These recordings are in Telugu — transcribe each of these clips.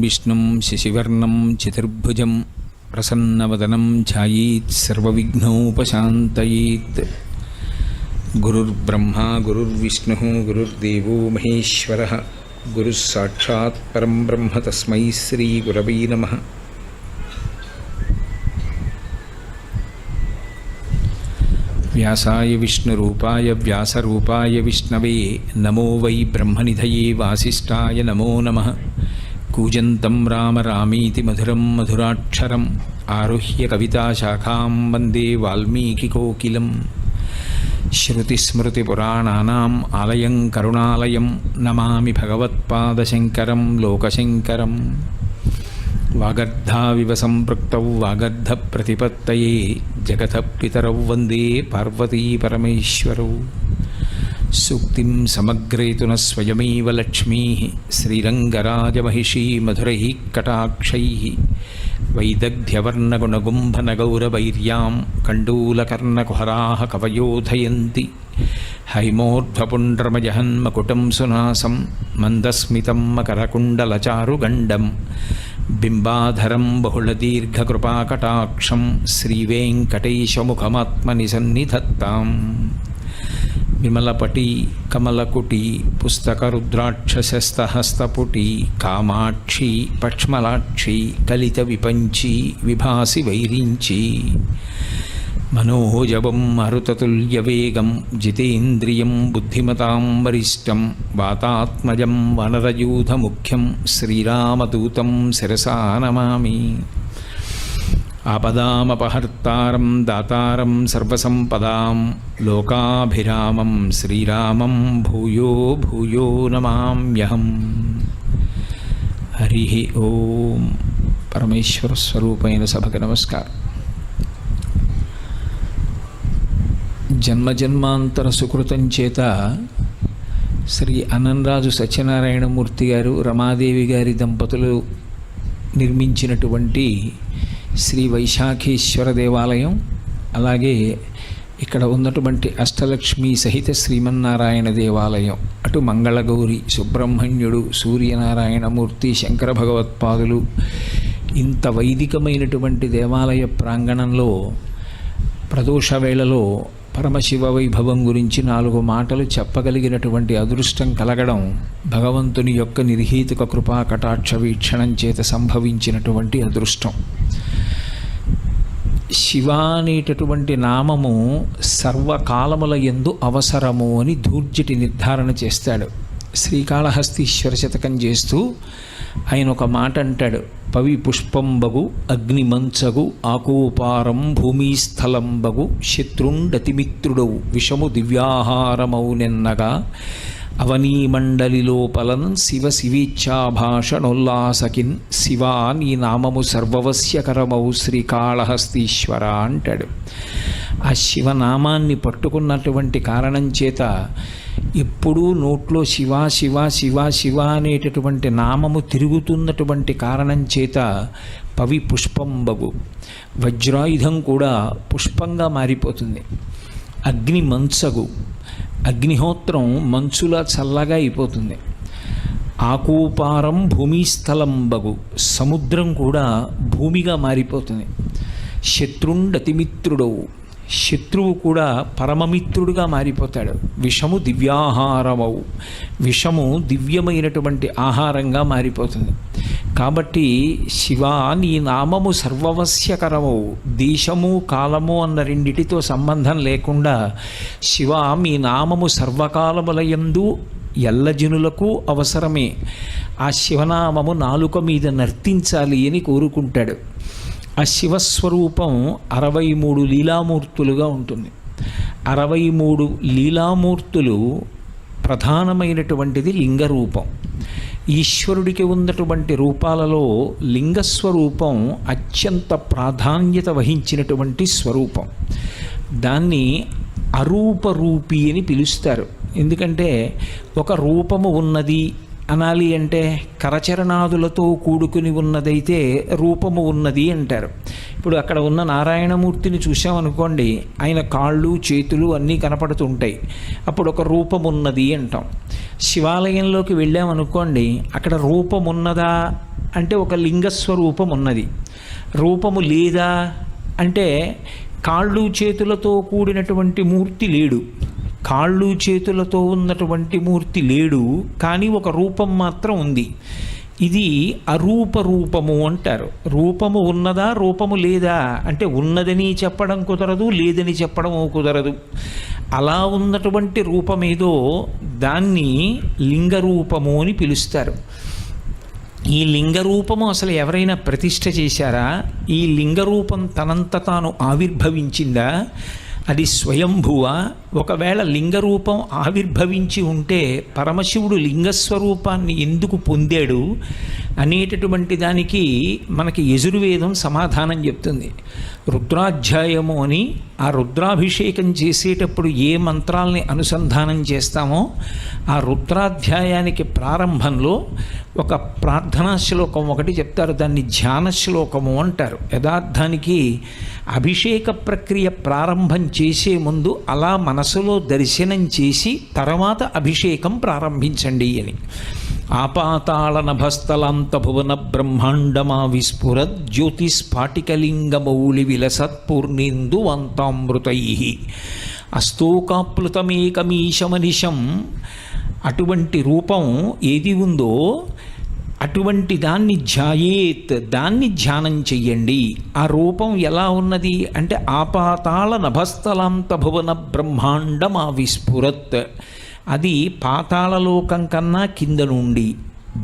विष्णुं शशिवर्णं चतुर्भुजं प्रसन्नवदनं ध्यायेत् सर्वविघ्नोपशान्तयेत्। गुरुर्ब्रह्मा गुरुर्विष्णुः गुरुर्देवो महेश्वरः गुरुः साक्षात् परं ब्रह्म तस्मै श्रीगुरवे नमः। व्यासाय विष्णुरूपाय व्यासरूपाय विष्णवे नमो वै ब्रह्मनिधये वासिष्ठाय नमो नमः। कूजन्तं राम रामीति मधुरं मधुराक्षरम् आरुह्य कविताशाखां वन्दे वाल्मीकिकोकिलं। श्रुतिस्मृतिपुराणानाम् आलयं करुणालयं नमामि भगवत्पादशङ्करं लोकशङ्करम्। वागर्धाविव सम्पृक्तौ वागर्धप्रतिपत्तये जगतः पितरौ वन्दे पार्वतीपरमेश्वरौ। सूक्तिं समग्रेतु न स्वयमेव लक्ष्मीः श्रीरङ्गराजमहिषी मधुरैः कटाक्षैः। वैदग्ध्यवर्णगुणगुम्भनगौरवैर्यां कण्डूलकर्णकुहराः कवयोधयन्ति। हैमोर्ध्वपुण्ड्रमजहन्मकुटं सुनासं मन्दस्मितं मकरकुण्डलचारुगण्डं। बिम्बाधरं बहुलदीर्घकृपाकटाक्षं श्रीवेङ्कटेशमुखमात्मनि सन्निधत्ताम्। विमलपटी कमलकुटी पुस्तकरुद्राक्षसस्तहस्तपुटी कामाक्षी पक्ष्मलाक्षी कलितविपञ्ची विभासि वैरिञ्ची। मनोजवं मरुततुल्यवेगं जितेन्द्रियं बुद्धिमतां वरिष्ठं वातात्मजं वनरयूथमुख्यं श्रीरामदूतं शिरसा नमामि। आपदामपहर्तारं दातारं सर्वसम्पदां लोकाभिरामं श्रीरामं भूयो भूयो नमाम्यहम्। हरिः ओं। परमेश्वरस्वरूपैन सभకు नमस्कार। జన్మజన్మాంతర సుకృతం చేత శ్రీ అనంరాజు సత్యనారాయణమూర్తి గారు రమాదేవి గారి దంపతులు నిర్మించినటువంటి శ్రీ వైశాఖేశ్వర దేవాలయం, అలాగే ఇక్కడ ఉన్నటువంటి అష్టలక్ష్మి సహిత శ్రీమన్నారాయణ దేవాలయం, అటు మంగళగౌరి సుబ్రహ్మణ్యుడు సూర్యనారాయణమూర్తి శంకర భగవత్పాదులు, ఇంత వైదికమైనటువంటి దేవాలయ ప్రాంగణంలో ప్రదోష వేళలో పరమశివ వైభవం గురించి 4 మాటలు చెప్పగలిగినటువంటి అదృష్టం కలగడం భగవంతుని యొక్క నిర్హేతుక కృపా కటాక్ష వీక్షణం చేత సంభవించినటువంటి అదృష్టం. శివ అనేటటువంటి నామము సర్వకాలముల యందు అవసరము అని ధూర్జటి నిర్ధారణ చేస్తాడు. శ్రీకాళహస్తీశ్వర శతకం చేస్తూ ఆయన ఒక మాట అంటాడు. పవి పుష్పంబగు అగ్నిమంచగు ఆకూపారం భూమిస్థలంబగు శత్రుండతిమిత్రుడవు విషము దివ్యాహారమౌనెన్నగా అవనీమండలి లోపలన్ శివ శివేచ్ఛాభాషణోల్లాసకిన్ శివా నీ నామము సర్వవస్యకరమౌ శ్రీకాళహస్తీశ్వర అంటాడు. ఆ శివనామాన్ని పట్టుకున్నటువంటి కారణం చేత ఎప్పుడూ నోట్లో శివ శివ శివ శివ అనేటటువంటి నామము తిరుగుతున్నటువంటి కారణం చేత పవి పుష్పంబగు వజ్రాయుధం కూడా పుష్పంగా మారిపోతుంది. అగ్ని మంచగు అగ్నిహోత్రం మంచులా చల్లగా అయిపోతుంది. ఆకూపారం భూమిస్థలంబగు సముద్రం కూడా భూమిగా మారిపోతుంది. శత్రుండతిమిత్రుడవు శత్రువు కూడా పరమమిత్రుడుగా మారిపోతాడు. విషము దివ్యాహారమవు విషము దివ్యమైనటువంటి ఆహారంగా మారిపోతుంది. కాబట్టి శివ నీ నామము సర్వవస్యకరమవు, దేశము కాలము అన్న రెండిటితో సంబంధం లేకుండా శివ మీ నామము సర్వకాలములయందు ఎల్లజనులకు అవసరమే. ఆ శివనామము నాలుక మీద నర్తించాలి అని కోరుకుంటాడు. ఆ శివస్వరూపం 63 లీలామూర్తులుగా ఉంటుంది. 63 లీలామూర్తులు ప్రధానమైనటువంటిది లింగరూపం. ఈశ్వరుడికి ఉన్నటువంటి రూపాలలో లింగస్వరూపం అత్యంత ప్రాధాన్యత వహించినటువంటి స్వరూపం. దాన్ని అరూపరూపి అని పిలుస్తారు. ఎందుకంటే ఒక రూపము ఉన్నది అనాలి అంటే కరచరణాదులతో కూడుకుని ఉన్నదైతే రూపము ఉన్నది అంటారు. ఇప్పుడు అక్కడ ఉన్న నారాయణమూర్తిని చూసామనుకోండి, ఆయన కాళ్ళు చేతులు అన్నీ కనపడుతుంటాయి, అప్పుడు ఒక రూపం ఉన్నది అంటాం. శివాలయంలోకి వెళ్ళామనుకోండి, అక్కడ రూపం ఉన్నదా అంటే ఒక లింగస్వరూపం ఉన్నది. రూపము లేదా అంటే కాళ్ళు చేతులతో కూడినటువంటి మూర్తి లేడు, కాళ్ళు చేతులతో ఉన్నటువంటి మూర్తి లేడు, కానీ ఒక రూపం మాత్రం ఉంది. ఇది అరూప రూపము అంటారు. రూపము ఉన్నదా రూపము లేదా అంటే ఉన్నదని చెప్పడం కుదరదు, లేదని చెప్పడం కుదరదు. అలా ఉన్నటువంటి రూపమేదో దాన్ని లింగరూపము అని పిలుస్తారు. ఈ లింగరూపము అసలు ఎవరైనా ప్రతిష్ఠ చేశారా? ఈ లింగరూపం తనంత తాను ఆవిర్భవించిందా? అది స్వయంభువ? ఒకవేళ లింగరూపం ఆవిర్భవించి ఉంటే పరమశివుడు లింగస్వరూపాన్ని ఎందుకు పొందాడు అనేటటువంటి దానికి మనకి యజుర్వేదం సమాధానం చెప్తుంది. రుద్రాధ్యాయము అని ఆ రుద్రాభిషేకం చేసేటప్పుడు ఏ మంత్రాల్ని అనుసంధానం చేస్తామో ఆ రుద్రాధ్యాయానికి ప్రారంభంలో ఒక ప్రార్థనా శ్లోకం ఒకటి చెప్తారు, దాన్ని ధ్యాన శ్లోకము అంటారు. యథార్థానికి అభిషేక ప్రక్రియ ప్రారంభం చేసే ముందు అలా మనసులో దర్శనం చేసి తర్వాత అభిషేకం ప్రారంభించండి అని. ఆపాతాళ నభస్థలాంత భువన బ్రహ్మాండమా విస్ఫురత్ జ్యోతిస్ఫాటికలింగమౌళి విలసత్పూర్ణేందు వంతామృతై అస్తోకాప్లుతమేకమీశమనిశం. అటువంటి రూపం ఏది ఉందో అటువంటి దాన్ని ధ్యాయేత్, దాన్ని ధ్యానం చెయ్యండి. ఆ రూపం ఎలా ఉన్నది అంటే ఆపాతాళ నభస్థలాంత భువన బ్రహ్మాండమా విస్ఫురత్. అది పాతాళలోకం కన్నా కింద నుండి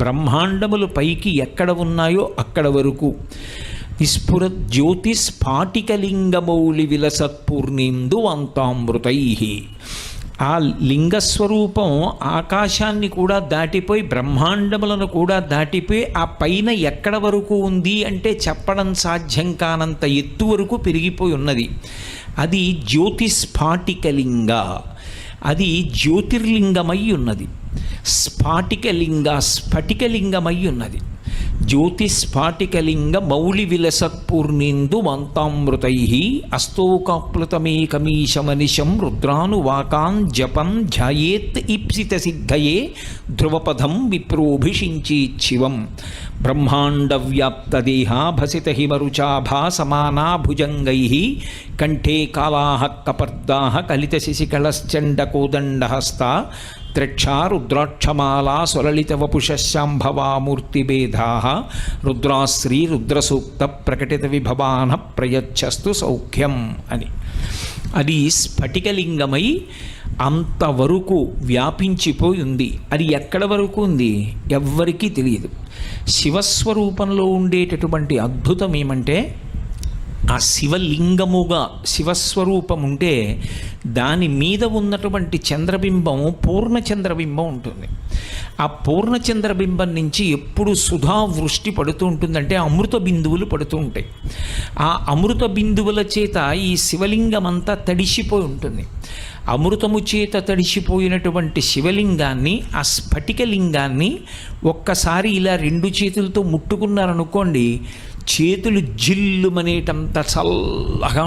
బ్రహ్మాండములు పైకి ఎక్కడ ఉన్నాయో అక్కడ వరకు విస్ఫురత్ జ్యోతిస్ఫాటికలింగమౌళి విలసత్పూర్ణేందు వంతామృతై. ఆ లింగస్వరూపం ఆకాశాన్ని కూడా దాటిపోయి బ్రహ్మాండములను కూడా దాటిపోయి ఆ పైన ఎక్కడ వరకు ఉంది అంటే చెప్పడం సాధ్యం కానంత ఎత్తు వరకు పెరిగిపోయి ఉన్నది. అది జ్యోతిస్ఫాటికలింగ, అది జ్యోతిర్లింగమై ఉన్నది. స్ఫటికలింగమై ఉన్నది. జ్యోతిస్ఫాటికలింగ మౌళి విలసత్పూర్ణేందు వంతామృతై అస్తోకాప్లుతమేకమీశమనిశం రుద్రానువాకాన్ జపం ధ్యాయేత్ ఈప్సిత సిద్ధయే ధ్రువపథం విప్రోభిషించేచ్చివం. బ్రహ్మాండవ్యాప్తదేహాభసిత హిమరుచాభా సమానా భుజంగై కంఠే కాళాః కపర్దాః కలిత శిశికళశ్చండకోదండహస్తా త్రక్షా రుద్రాక్షమాలా సులలిత వపుషశాంభవామూర్తిభేదాః రుద్రాశ్రీ రుద్రసూక్త ప్రకటిత విభవాన ప్రయచ్చస్తు సౌఖ్యం అని. అది స్ఫటికలింగమై అంతవరకు వ్యాపించిపోయి ఉంది. అది ఎక్కడ వరకు ఉంది ఎవ్వరికీ తెలియదు. శివస్వరూపంలో ఉండేటటువంటి అద్భుతం ఏమంటే ఆ శివలింగముగా శివస్వరూపం ఉంటే దాని మీద ఉన్నటువంటి చంద్రబింబం పూర్ణచంద్రబింబం ఉంటుంది. ఆ పూర్ణచంద్రబింబం నుంచి ఎప్పుడు సుధావృష్టి పడుతూ ఉంటుందంటే అమృత బిందువులు పడుతూ ఉంటాయి. ఆ అమృత బిందువుల చేత ఈ శివలింగం అంతా తడిసిపోయి ఉంటుంది. అమృతము చేత తడిసిపోయినటువంటి శివలింగాన్ని, ఆ స్ఫటికలింగాన్ని ఒక్కసారి ఇలా రెండు చేతులతో ముట్టుకున్నారనుకోండి, చేతులు జిల్లుమనేటంత చల్లగా